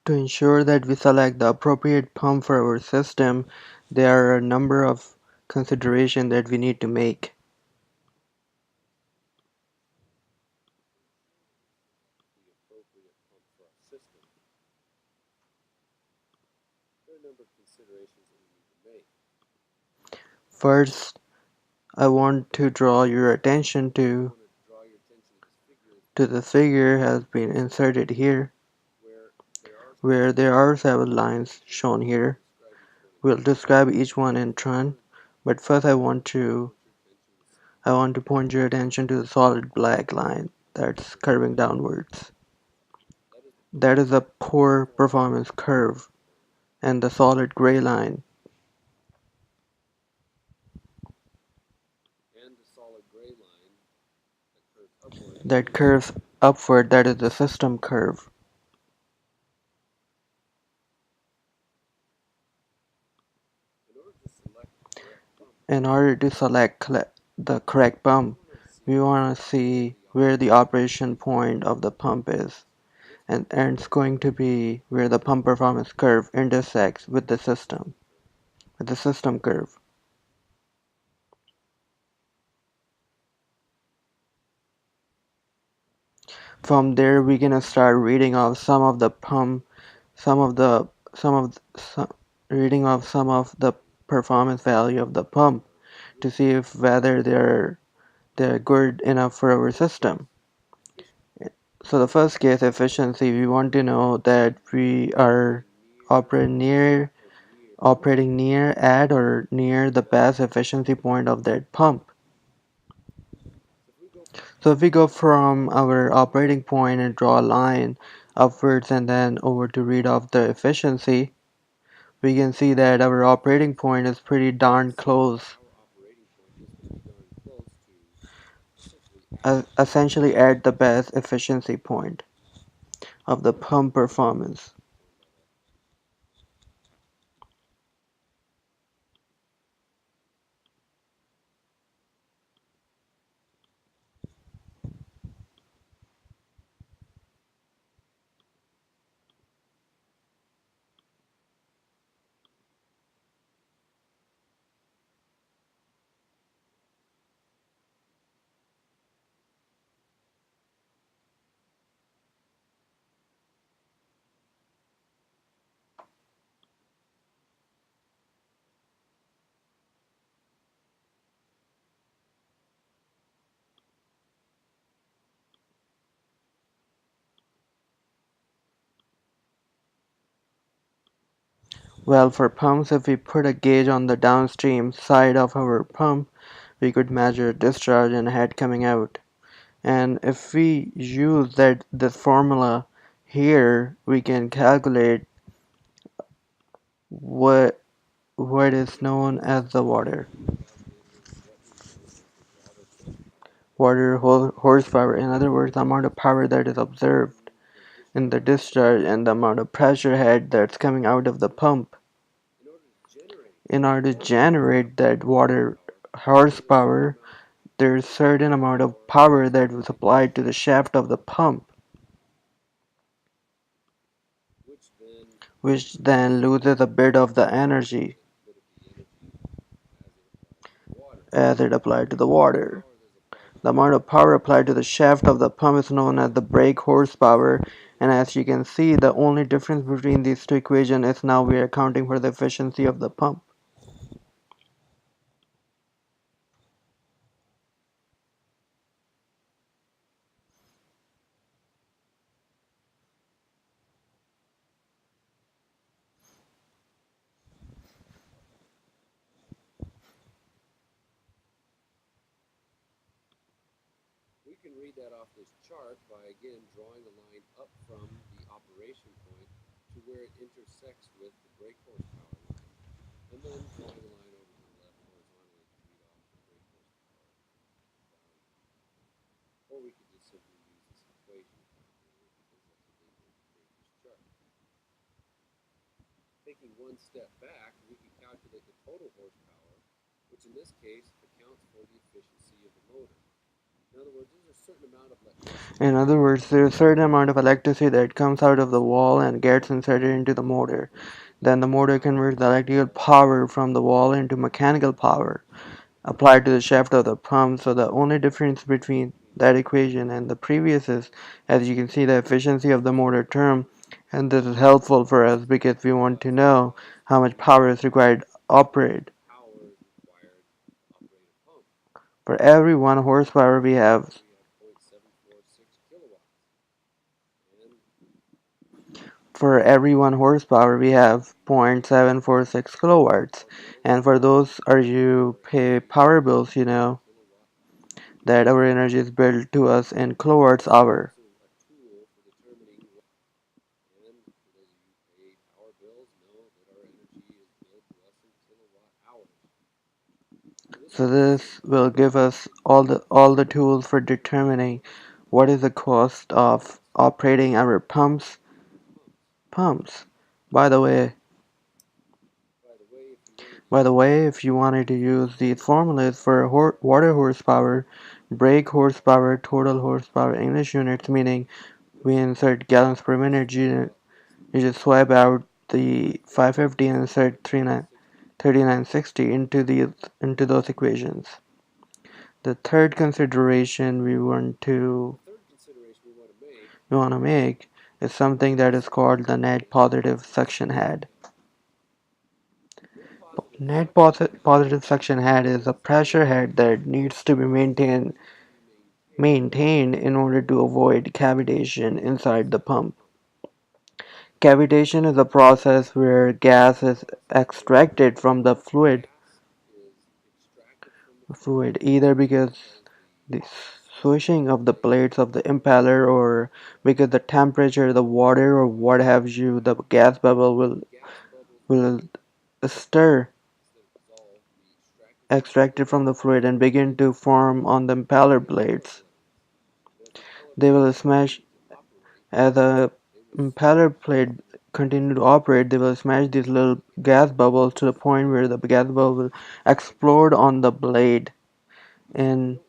To ensure that we select the appropriate pump for our system, there are a number of considerations that we need to make. First, I want to draw your attention to the figure has been inserted here, where there are several lines shown here. We'll describe each one in turn, but first I want to point your attention to the solid black line that's curving downwards. That is a poor performance curve, and the solid gray line that curves upward, that is the system curve. In order to select the correct pump, we want to see where the operation point of the pump is, and it's going to be where the pump performance curve intersects with the system curve. From there, we're gonna start reading off some of the pump, some of the some of some, reading off some of the performance value of the pump to see if whether they're good enough for our system. So the first case, efficiency, we want to know that we are operating near at or near the best efficiency point of that pump. So if we go from our operating point and draw a line upwards and then over to read off the efficiency, we can see that our operating point is pretty darn close, essentially at the best efficiency point of the pump performance. Well, for pumps, if we put a gauge on the downstream side of our pump, we could measure discharge and head coming out. And if we use this formula here, we can calculate what is known as the water horsepower. In other words, the amount of power that is observed in the discharge and the amount of pressure head that's coming out of the pump. In order to generate that water horsepower, there's a certain amount of power that was applied to the shaft of the pump, which then loses a bit of the energy as it applied to the water. The amount of power applied to the shaft of the pump is known as the brake horsepower, and as you can see, the only difference between these two equations is now we are accounting for the efficiency of the pump. In other words, there's a certain amount of electricity that comes out of the wall and gets inserted into the motor. Then the motor converts the electrical power from the wall into mechanical power applied to the shaft of the pump. So the only difference between that equation and the previous is, as you can see, the efficiency of the motor term. And this is helpful for us because we want to know how much power is required to operate. For every 1 horsepower we have For every 1 horsepower we have 0.746 kilowatts. And for those of you pay power bills, you know that our energy is billed to us in kilowatts hour. So this will give us all the tools for determining what is the cost of operating our pumps. By the way, if you wanted to use these formulas for water horsepower, brake horsepower, total horsepower English units, meaning we insert gallons per minute, you just swipe out the 550 and insert 3960 into those equations. The third consideration we want to make is something that is called the net positive suction head. Positive suction head is a pressure head that needs to be maintained in order to avoid cavitation inside the pump. Cavitation is a process where gas is extracted from the fluid either because the swishing of the plates of the impeller or because the temperature, the water or what have you, the gas bubble will stir extracted from the fluid and begin to form on the impeller blades. They will smash as the impeller plate continue to operate. They will smash these little gas bubbles to the point where the gas bubble will explode on the blade. And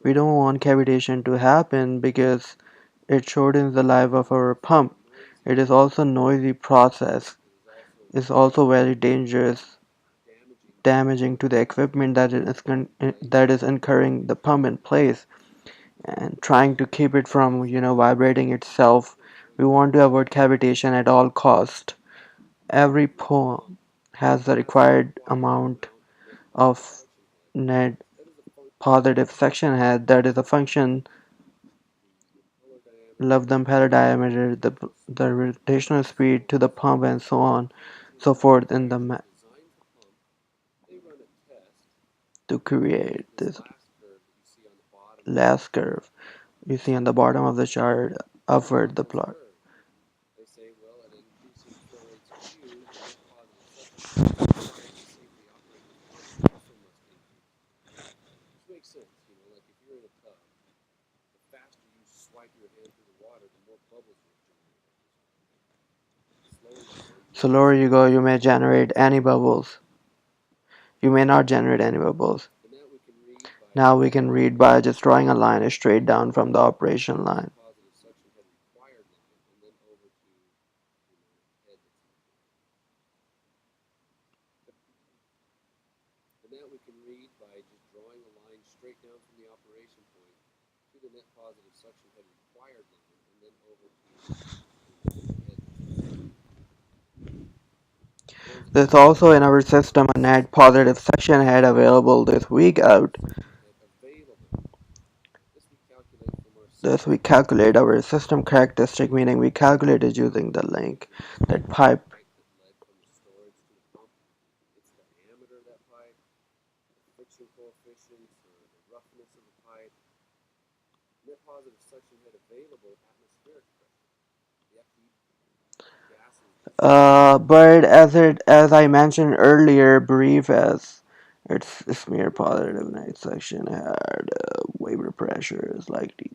we don't want cavitation to happen because it shortens the life of our pump. It is also a noisy process. It's also very dangerous, damaging to the equipment that is incurring the pump in place and trying to keep it from vibrating itself. We want to avoid cavitation at all cost. Every pump has the required amount of net positive suction head, that is a function of the impeller diameter, the rotational speed to the pump, and so on, so forth in the to create this last curve you see on the bottom of the chart upward the plot. So lower you go, you may generate any bubbles. You may not generate any bubbles. Now we can read by just drawing a line straight down from the operation line. There's also in our system a net positive suction head available this week out. Thus we calculate our system characteristic, meaning we calculate it using the link that pipe. But as I mentioned earlier, brief as its smear positive net suction head, vapor pressure is like the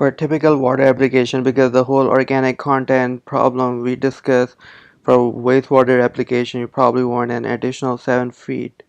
For typical water application, because the whole organic content problem we discussed, for wastewater application, you probably want an additional 7 feet